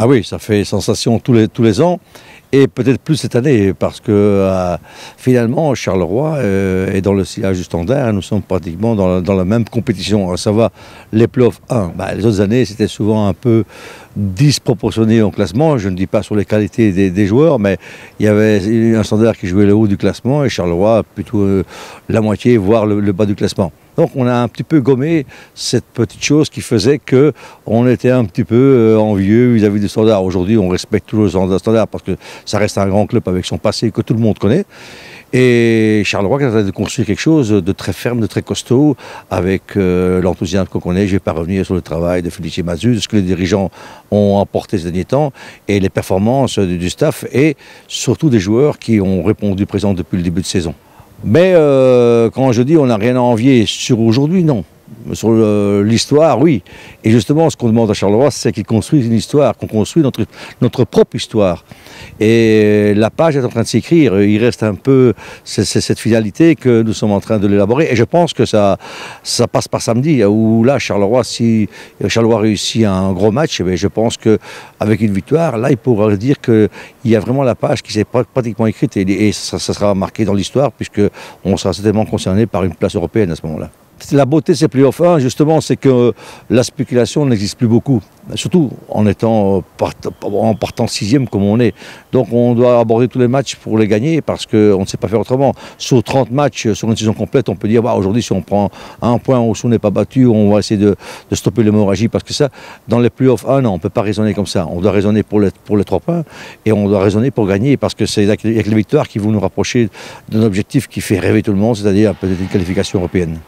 Ah oui, ça fait sensation tous les ans, et peut-être plus cette année, parce que finalement, Charleroi est dans le sillage du Standard. Nous sommes pratiquement dans la même compétition, à savoir les playoffs 1. Les autres années, c'était souvent un peu disproportionné en classement. Je ne dis pas sur les qualités des joueurs, mais il y avait un Standard qui jouait le haut du classement, et Charleroi plutôt la moitié, voire le bas du classement. Donc on a un petit peu gommé cette petite chose qui faisait qu'on était un petit peu envieux vis-à-vis du Standard. Aujourd'hui, on respecte toujours le Standard parce que ça reste un grand club avec son passé que tout le monde connaît. Et Charleroi est en train de construire quelque chose de très ferme, de très costaud, avec l'enthousiasme qu'on connaît. Je ne vais pas revenir sur le travail de Félicien Mazuz, ce que les dirigeants ont apporté ces derniers temps, et les performances du staff, et surtout des joueurs qui ont répondu présents depuis le début de saison. Mais quand je dis on n'a rien à envier sur aujourd'hui, non. Sur l'histoire, oui. Et justement, ce qu'on demande à Charleroi, c'est qu'ils construisent une histoire, qu'on construise notre propre histoire. Et la page est en train de s'écrire. Il reste un peu cette finalité que nous sommes en train de l'élaborer. Et je pense que ça passe par samedi, où là, Charleroi, si Charleroi réussit un gros match, je pense qu'avec une victoire, là, il pourra dire qu'il y a vraiment la page qui s'est pratiquement écrite. Et ça sera marqué dans l'histoire, puisqu'on sera certainement concerné par une place européenne à ce moment-là. La beauté de ces playoffs 1, justement, c'est que la spéculation n'existe plus beaucoup, surtout en partant sixième comme on est. Donc on doit aborder tous les matchs pour les gagner parce qu'on ne sait pas faire autrement. Sur 30 matchs, sur une saison complète, on peut dire aujourd'hui si on prend un point ou si on n'est pas battu, on va essayer de stopper l'hémorragie, parce que ça, dans les playoffs 1, non, on ne peut pas raisonner comme ça. On doit raisonner pour les 3 points et on doit raisonner pour gagner, parce que c'est avec les victoires qui vont nous rapprocher d'un objectif qui fait rêver tout le monde, c'est-à-dire peut-être une qualification européenne.